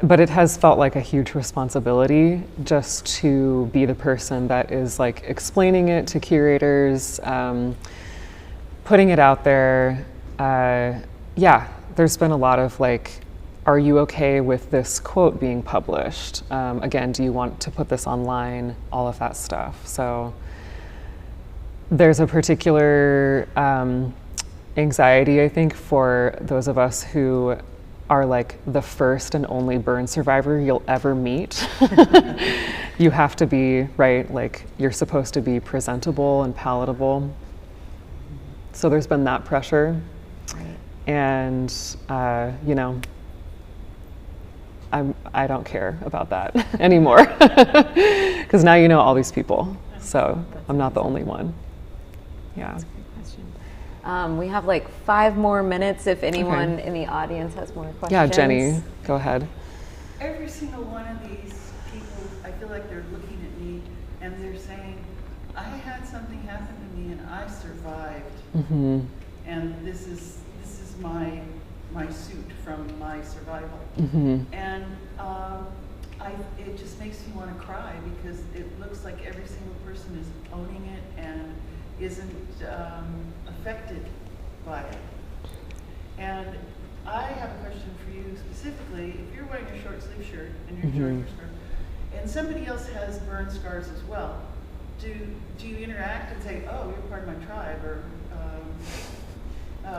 But it has felt like a huge responsibility just to be the person that is explaining it to curators, putting it out there, yeah, there's been a lot of like, are you okay with this quote being published? Again, do you want to put this online? All of that stuff. So there's a particular anxiety, I think, for those of us who are like the first and only burn survivor you'll ever meet. You have to be, right, like you're supposed to be presentable and palatable. So there's been that pressure. Right. And, you know, I don't care about that anymore. Because now you know all these people. So I'm not the only one. Yeah. That's a good question. We have like 5 more minutes if anyone in the audience has more questions. Yeah, Jenny, go ahead. Every single one of these people, I feel like they're looking at me and they're saying, I had something happen to me and I survived. Mm-hmm. And this is my suit from my survival. Mm-hmm. And it just makes me want to cry because it looks like every single person is owning it and isn't affected by it. And I have a question for you specifically. If you're wearing a short sleeve shirt and you're showing your scarf, and somebody else has burn scars as well, do you interact and say, oh, you're part of my tribe, or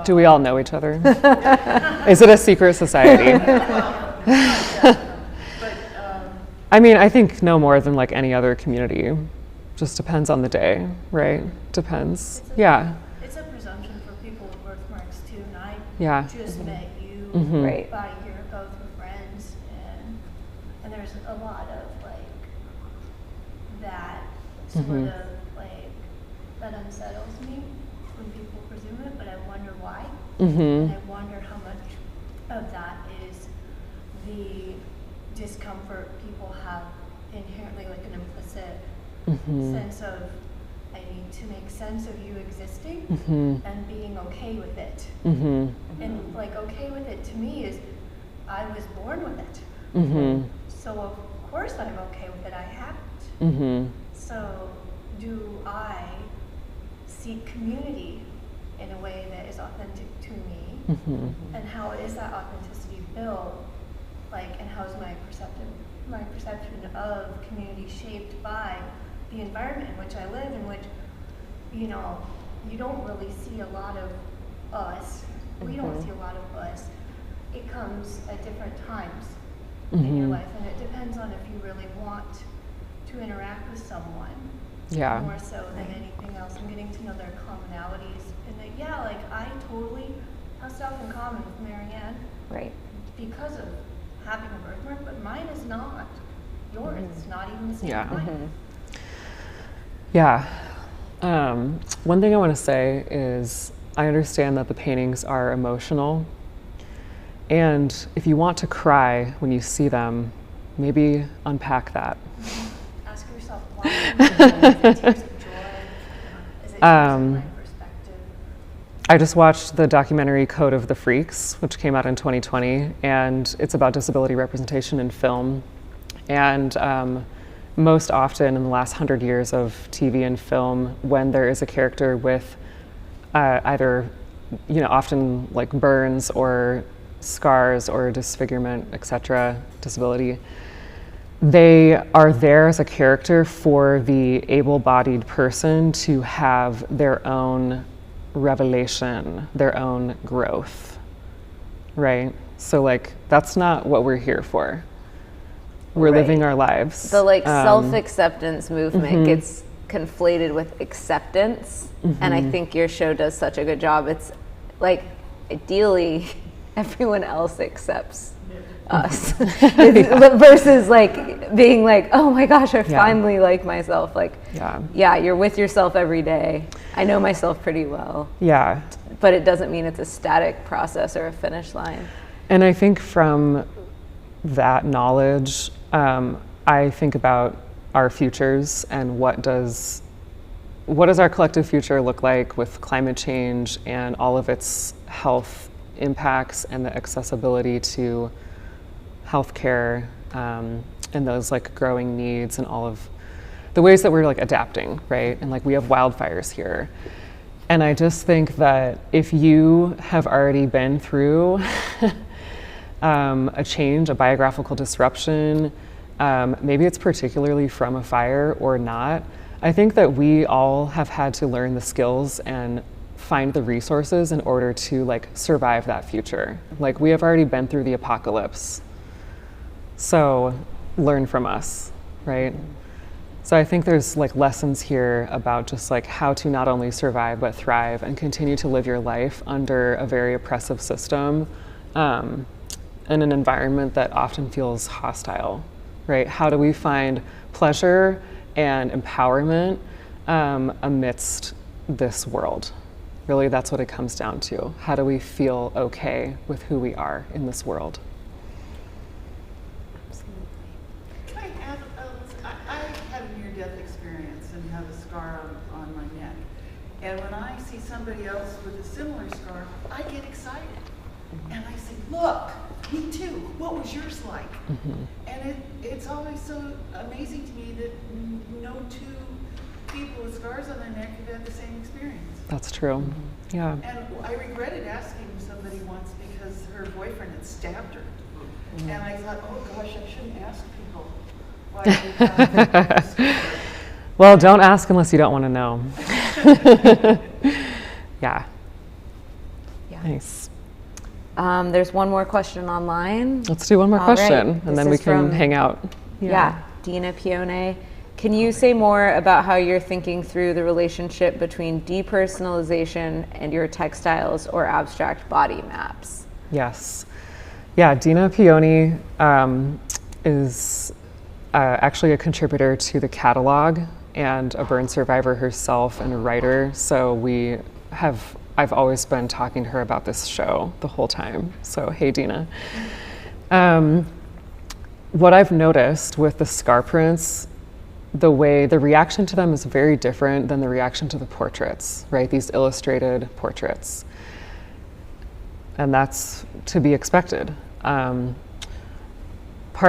do we all know each other? Is it a secret society? I mean, I think no more than like any other community. Just depends on the day, right? Depends. It's a presumption for people with birthmarks too, and Yeah. just met you Right. about a year ago through friends, and there's a lot of like that sort of like that unsettles me when people presume it, but I wonder why, and I wonder how much of that is the discomfort people have inherently, like an implicit sense of, I need to make sense of you existing and being okay with it. And like okay with it to me is, I was born with it. So of course I'm okay with it, I haven't. So do I seek community in a way that is authentic to me? And how is that authenticity built? Like, and how is my perception of community shaped by the environment in which I live, in which, you know, you don't really see a lot of us. We don't see a lot of us. It comes at different times in your life, and it depends on if you really want to interact with someone. Yeah. More so than anything else, and getting to know their commonalities. And that, yeah, like I totally have stuff in common with Marianne. Right. Because of having a birthmark, but mine is not. Yours is not even the same as mine. Yeah. One thing I want to say is I understand that the paintings are emotional. And if you want to cry when you see them, maybe unpack that. Ask yourself why. Is it tears of joy? Is it tears of my perspective? I just watched the documentary Code of the Freaks, which came out in 2020, and it's about disability representation in film. And most often in the last 100 years of TV and film, when there is a character with either, you know, often like burns or scars or disfigurement, etc., disability, they are there as a character for the able-bodied person to have their own revelation, their own growth, right? So like, that's not what we're here for. We're living our lives. The like self-acceptance movement gets conflated with acceptance, and I think your show does such a good job. It's like, ideally, everyone else accepts us versus like being like, oh my gosh, I finally like myself. Like, yeah, you're with yourself every day. I know myself pretty well. Yeah. But it doesn't mean it's a static process or a finish line. And I think from that knowledge, I think about our futures and what does our collective future look like with climate change and all of its health impacts and the accessibility to healthcare and those like growing needs and all of the ways that we're like adapting, right? And like we have wildfires here. And I just think that if you have already been through a change, a biographical disruption, maybe it's particularly from a fire or not, I think that we all have had to learn the skills and find the resources in order to like survive that future. Like we have already been through the apocalypse. So learn from us, right? So I think there's like lessons here about just like how to not only survive but thrive and continue to live your life under a very oppressive system in an environment that often feels hostile, right? How do we find pleasure and empowerment amidst this world? Really, that's what it comes down to. How do we feel okay with who we are in this world? Can I add, I had a near-death experience and have a scar on my neck. And when I see somebody else with a similar scar, I get excited. And I say, look, me too. What was yours like? And it's always so amazing to me that no two people with scars on their neck have had the same experience. That's true. Yeah. And I regretted asking somebody once because her boyfriend had stabbed her. And I thought, oh gosh, I shouldn't ask people why they have scars. Well, don't ask unless you don't want to know. Yeah. Nice. There's one more question online. Let's do one more All question, right. and then we can hang out. Yeah. Dina Pione. Can you say more about how you're thinking through the relationship between depersonalization and your textiles or abstract body maps? Yes. Yeah, Dina Pione is actually a contributor to the catalog and a burn survivor herself and a writer. So I've always been talking to her about this show the whole time. So, hey, Dina. What I've noticed with the scar prints, the reaction to them is very different than the reaction to the portraits, right? These illustrated portraits. And that's to be expected. Part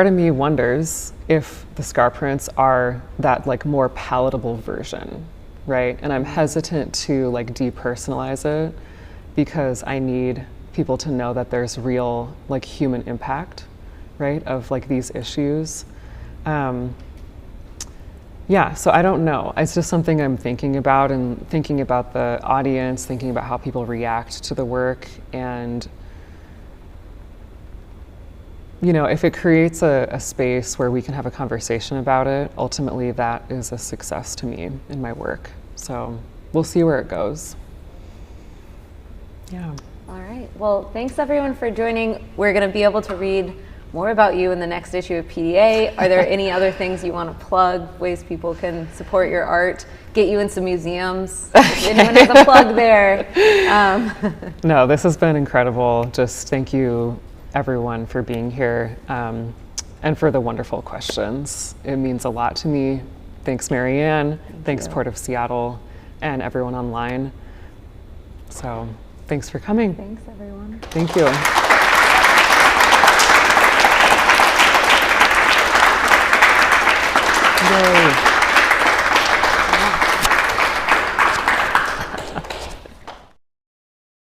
of me wonders if the scar prints are that like more palatable version, right? And I'm hesitant to like depersonalize it because I need people to know that there's real like human impact, right? Of like these issues. Yeah, so I don't know. It's just something I'm thinking about and thinking about the audience, thinking about how people react to the work. And, you know, if it creates a space where we can have a conversation about it, ultimately that is a success to me in my work. So we'll see where it goes. Yeah. All right. Well, thanks everyone for joining. We're going to be able to read more about you in the next issue of PDA. Are there any other things you want to plug, ways people can support your art, get you in some museums? If anyone has a plug there. No, this has been incredible. Just thank you everyone for being here and for the wonderful questions. It means a lot to me. Thanks, Marianne. Thanks, Port of Seattle, and everyone online. So thanks for coming. Thanks, everyone. Thank you.